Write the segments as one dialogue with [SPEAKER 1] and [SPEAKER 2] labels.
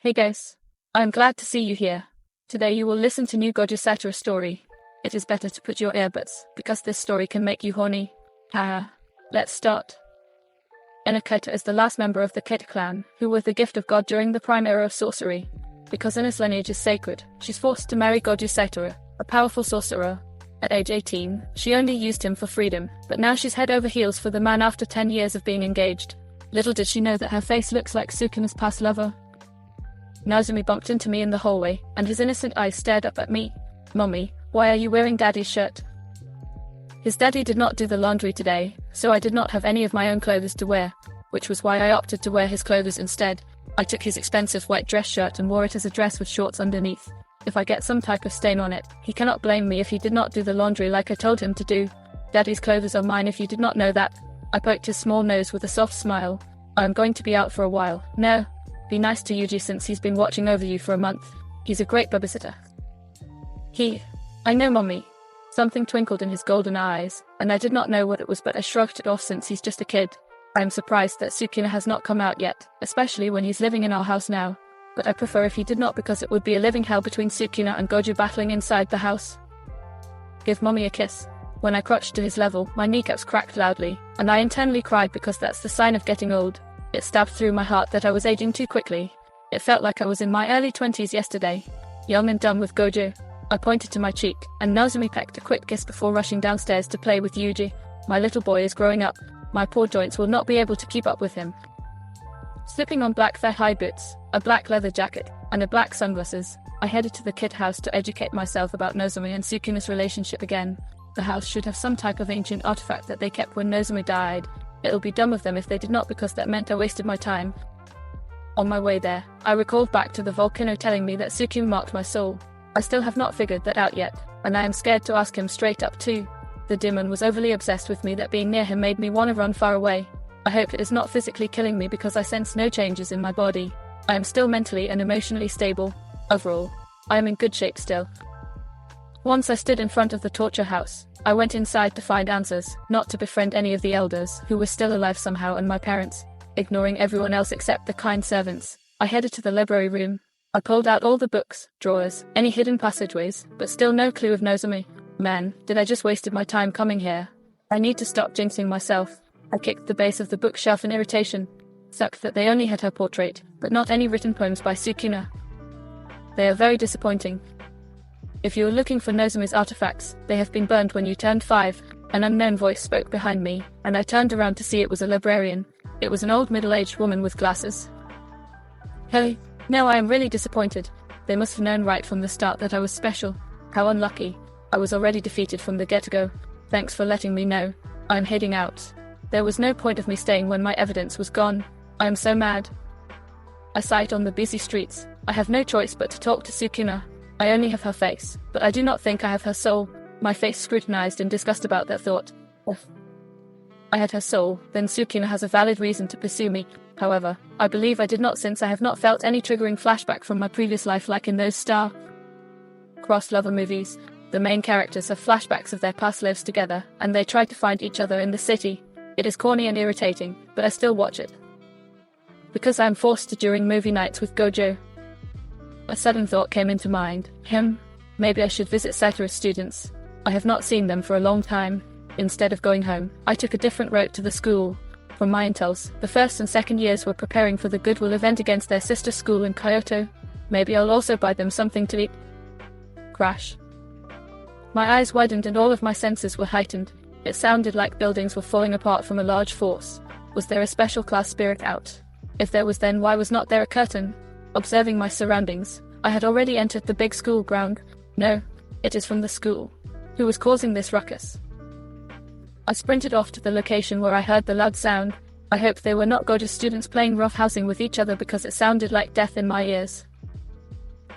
[SPEAKER 1] Hey guys, I am glad to see you here. Today you will listen to new Gojo Satoru story. It is better to put your earbuds, because this story can make you horny. Let's start. Ena Kita is the last member of the Kita clan, who were the gift of God during the prime era of sorcery. Because Ena's lineage is sacred, she's forced to marry Gojo Satoru, a powerful sorcerer. At age 18, she only used him for freedom, but now she's head over heels for the man after 10 years of being engaged. Little did she know that her face looks like Sukuna's past lover. Nozomi bumped into me in the hallway, and his innocent eyes stared up at me. "Mommy, why are you wearing Daddy's shirt?" His daddy did not do the laundry today, so I did not have any of my own clothes to wear, which was why I opted to wear his clothes instead. I took his expensive white dress shirt and wore it as a dress with shorts underneath. If I get some type of stain on it, he cannot blame me if he did not do the laundry like I told him to do. Daddy's clothes are mine if you did not know that. I poked his small nose with a soft smile. I am going to be out for a while. No. Be nice to Yuji since he's been watching over you for a month. He's a great babysitter. I know, Mommy. Something twinkled in his golden eyes, and I did not know what it was, but I shrugged it off since he's just a kid. I am surprised that Sukuna has not come out yet, especially when he's living in our house now. But I prefer if he did not, because it would be a living hell between Sukuna and Gojo battling inside the house. Give Mommy a kiss. When I crouched to his level, my kneecaps cracked loudly, and I internally cried because that's the sign of getting old. It stabbed through my heart that I was aging too quickly. It felt like I was in my early 20s yesterday. Young and dumb with Gojo. I pointed to my cheek, and Nozomi pecked a quick kiss before rushing downstairs to play with Yuji. My little boy is growing up. My poor joints will not be able to keep up with him. Slipping on black thigh-high boots, a black leather jacket, and a black sunglasses, I headed to the kid house to educate myself about Nozomi and Sukuna's relationship again. The house should have some type of ancient artifact that they kept when Nozomi died. It'll be dumb of them if they did not, because that meant I wasted my time. On my way there, I recalled back to the volcano telling me that Sukuna marked my soul. I still have not figured that out yet, and I am scared to ask him straight up too. The demon was overly obsessed with me that being near him made me want to run far away. I hope it is not physically killing me, because I sense no changes in my body. I am still mentally and emotionally stable. Overall, I am in good shape still. Once I stood in front of the torture house, I went inside to find answers, not to befriend any of the elders, who were still alive somehow, and my parents. Ignoring everyone else except the kind servants, I headed to the library room. I pulled out all the books, drawers, any hidden passageways, but still no clue of Nozomi. Man, did I just wasted my time coming here. I need to stop jinxing myself. I kicked the base of the bookshelf in irritation. Sucked that they only had her portrait, but not any written poems by Sukuna. They are very disappointing. If you are looking for Nozomi's artifacts, they have been burned when you turned 5, an unknown voice spoke behind me, and I turned around to see it was a librarian. It was an old middle-aged woman with glasses. Hey, no, I am really disappointed. They must have known right from the start that I was special. How unlucky. I was already defeated from the get-go. Thanks for letting me know. I am heading out. There was no point of me staying when my evidence was gone. I am so mad. I sighed on the busy streets. I have no choice but to talk to Sukuna. I only have her face, but I do not think I have her soul. My face scrutinized in disgust about that thought. If I had her soul, then Sukuna has a valid reason to pursue me. However, I believe I did not, since I have not felt any triggering flashback from my previous life like in those star-crossed lover movies. The main characters have flashbacks of their past lives together, and they try to find each other in the city. It is corny and irritating, but I still watch it. Because I am forced to during movie nights with Gojo. A sudden thought came into mind. Maybe I should visit Satoru's students. I have not seen them for a long time. Instead of going home, I took a different route to the school. From my intels, the first and second years were preparing for the Goodwill event against their sister school in Kyoto. Maybe I'll also buy them something to eat. Crash. My eyes widened and all of my senses were heightened. It sounded like buildings were falling apart from a large force. Was there a special class spirit out? If there was, then why was not there a curtain? Observing my surroundings, I had already entered the big school ground. No, it is from the school. Who was causing this ruckus? I sprinted off to the location where I heard the loud sound. I hoped they were not Gojo students playing roughhousing with each other, because it sounded like death in my ears.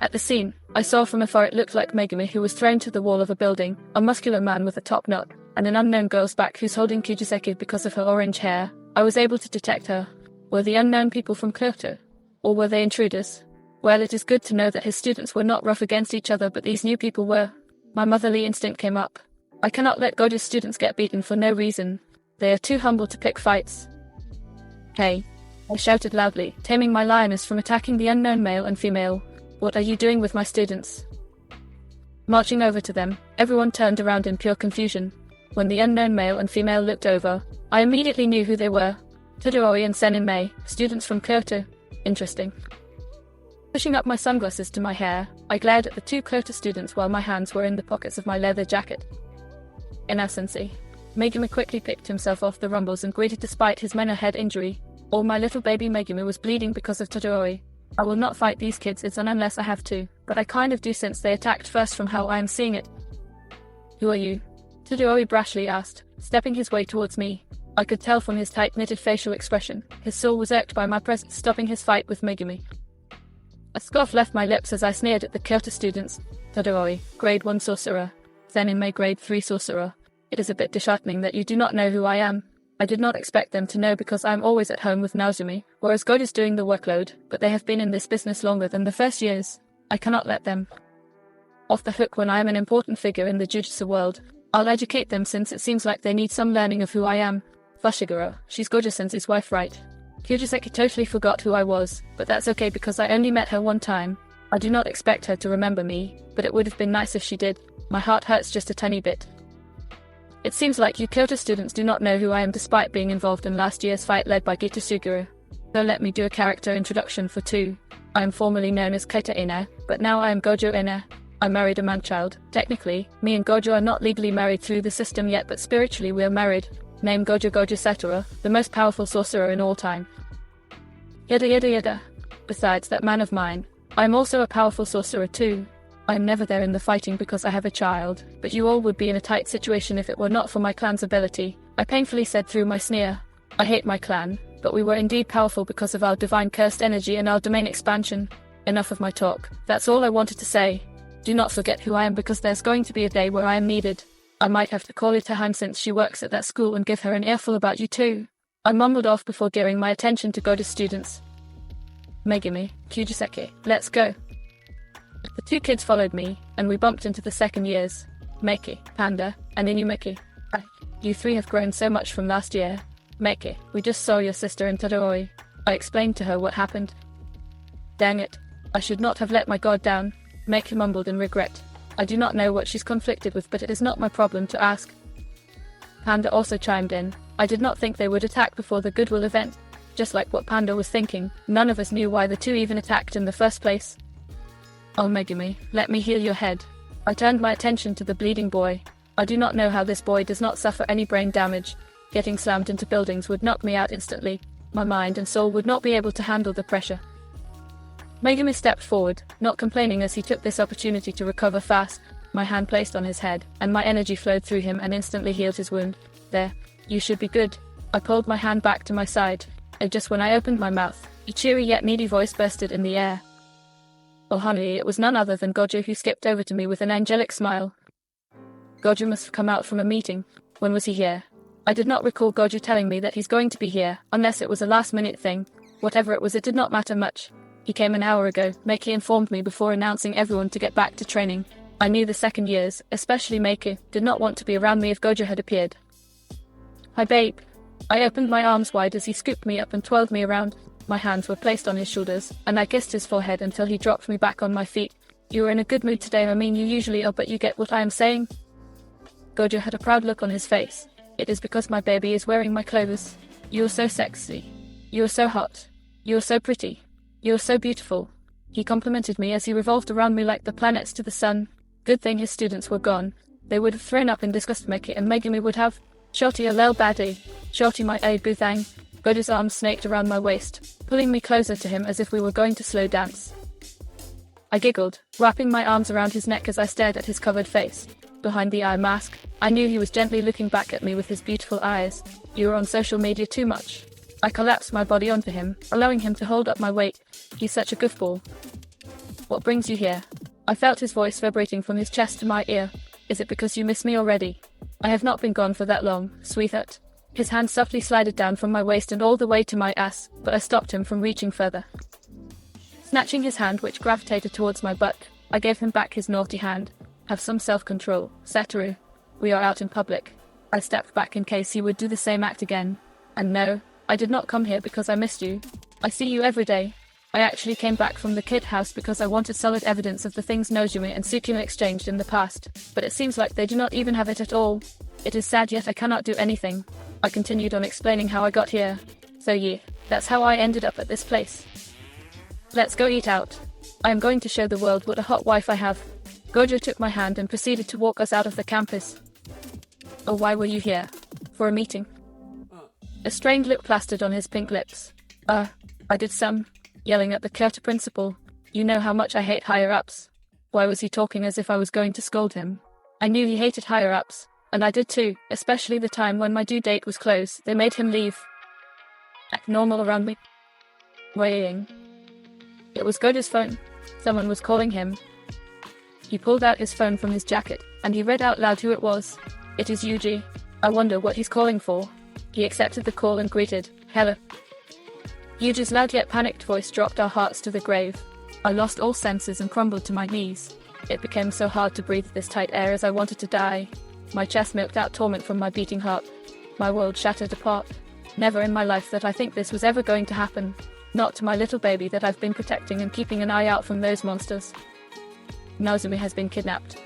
[SPEAKER 1] At the scene, I saw from afar it looked like Megumi, who was thrown to the wall of a building, a muscular man with a top knot, and an unknown girl's back who's holding Kijiseki because of her orange hair. I was able to detect her. Were the unknown people from Kyoto? Or were they intruders? Well, it is good to know that his students were not rough against each other, but these new people were. My motherly instinct came up. I cannot let Gojo's students get beaten for no reason. They are too humble to pick fights. Hey, I shouted loudly, taming my lioness from attacking the unknown male and female. What are you doing with my students? Marching over to them, everyone turned around in pure confusion. When the unknown male and female looked over, I immediately knew who they were. Todoroki and Senin Mei, students from Kyoto. Interesting. Pushing up my sunglasses to my hair, I glared at the two Kyoto students while my hands were in the pockets of my leather jacket. Ena-sensei. Megumi quickly picked himself off the rumbles and greeted despite his minor head injury. All my little baby Megumi was bleeding because of Todoroki. I will not fight these kids unless I have to, but I kind of do since they attacked first from how I am seeing it. Who are you? Todoroki brashly asked, stepping his way towards me. I could tell from his tight-knitted facial expression, his soul was irked by my presence stopping his fight with Megumi. A scoff left my lips as I sneered at the Kyoto students. Todoroki, grade 1 sorcerer. Senin Mei, grade 3 sorcerer. It is a bit disheartening that you do not know who I am. I did not expect them to know because I am always at home with Naozumi, whereas God is doing the workload, but they have been in this business longer than the first years. I cannot let them off the hook when I am an important figure in the jujutsu world. I'll educate them since it seems like they need some learning of who I am. Fushiguro, she's Gojo-sensei's wife, right? Kyujiseki totally forgot who I was, but that's okay because I only met her one time. I do not expect her to remember me, but it would have been nice if she did. My heart hurts just a tiny bit. It seems like you Kyoto students do not know who I am despite being involved in last year's fight led by Gito Suguru. So let me do a character introduction for two. I am formerly known as Kita Ena, but now I am Gojo Ena. I married a man-child. Technically, me and Gojo are not legally married through the system yet, but spiritually we are married. Name Gojo Satoru, the most powerful sorcerer in all time. Yada yada yada. Besides that man of mine, I am also a powerful sorcerer too. I am never there in the fighting because I have a child, but you all would be in a tight situation if it were not for my clan's ability, I painfully said through my sneer. I hate my clan, but we were indeed powerful because of our divine cursed energy and our domain expansion. Enough of my talk, that's all I wanted to say. Do not forget who I am because there's going to be a day where I am needed. I might have to call Itahan since she works at that school and give her an earful about you too. I mumbled off before gearing my attention to Gojo students. Megumi, Kyujiseki, let's go. The two kids followed me, and we bumped into the second years. Meiki, Panda, and Inumeki. You three have grown so much from last year. Meiki, we just saw your sister in Todoroki. I explained to her what happened. Dang it, I should not have let my guard down. Meiki mumbled in regret. I do not know what she's conflicted with, but it is not my problem to ask. Panda also chimed in. I did not think they would attack before the Goodwill event. Just like what Panda was thinking, none of us knew why the two even attacked in the first place. Oh Megumi, let me heal your head. I turned my attention to the bleeding boy. I do not know how this boy does not suffer any brain damage. Getting slammed into buildings would knock me out instantly. My mind and soul would not be able to handle the pressure. Megumi stepped forward, not complaining as he took this opportunity to recover fast. My hand placed on his head, and my energy flowed through him and instantly healed his wound. There, you should be good. I pulled my hand back to my side, and just when I opened my mouth, a cheery yet needy voice bursted in the air. Oh honey, it was none other than Gojo who skipped over to me with an angelic smile. Gojo must have come out from a meeting. When was he here? I did not recall Gojo telling me that he's going to be here, unless it was a last-minute thing. Whatever it was, it did not matter much. He came an hour ago, Meiki informed me before announcing everyone to get back to training. I knew the second years, especially Meiki, did not want to be around me if Gojo had appeared. Hi babe. I opened my arms wide as he scooped me up and twirled me around. My hands were placed on his shoulders, and I kissed his forehead until he dropped me back on my feet. You are in a good mood today, I mean you usually are, but you get what I am saying? Gojo had a proud look on his face. It is because my baby is wearing my clothes. You are so sexy. You are so hot. You are so pretty. You are so beautiful. He complimented me as he revolved around me like the planets to the sun. Good thing his students were gone. They would have thrown up in disgust, Meiki, and Megumi would have. Shorty a lel baddie. Shorty my a buthang. Gojo's arms snaked around my waist, pulling me closer to him as if we were going to slow dance. I giggled, wrapping my arms around his neck as I stared at his covered face. Behind the eye mask, I knew he was gently looking back at me with his beautiful eyes. You are on social media too much. I collapsed my body onto him, allowing him to hold up my weight. He's such a goofball. What brings you here? I felt his voice vibrating from his chest to my ear. Is it because you miss me already? I have not been gone for that long, sweetheart. His hand softly slided down from my waist and all the way to my ass, but I stopped him from reaching further. Snatching his hand, which gravitated towards my butt, I gave him back his naughty hand. Have some self-control, Satoru. We are out in public. I stepped back in case he would do the same act again. And no, I did not come here because I missed you. I see you every day. I actually came back from the kid house because I wanted solid evidence of the things Nozomi and Sukuna exchanged in the past, but it seems like they do not even have it at all. It is sad, yet I cannot do anything. I continued on explaining how I got here. So yeah, that's how I ended up at this place. Let's go eat out. I am going to show the world what a hot wife I have. Gojo took my hand and proceeded to walk us out of the campus. Oh, why were you here? For a meeting? A strained lip plastered on his pink lips. I did some yelling at the Kyoto principal. You know how much I hate higher-ups. Why was he talking as if I was going to scold him? I knew he hated higher-ups, and I did too, especially the time when my due date was close. They made him leave. Act normal around me. Weighing. It was Gojo's phone. Someone was calling him. He pulled out his phone from his jacket, and he read out loud who it was. It is Yuji. I wonder what he's calling for. He accepted the call and greeted, "Hello." Yuji's loud yet panicked voice dropped our hearts to the grave. I lost all senses and crumbled to my knees. It became so hard to breathe this tight air as I wanted to die. My chest milked out torment from my beating heart. My world shattered apart. Never in my life that I think this was ever going to happen. Not to my little baby that I've been protecting and keeping an eye out from those monsters. Nozomi has been kidnapped.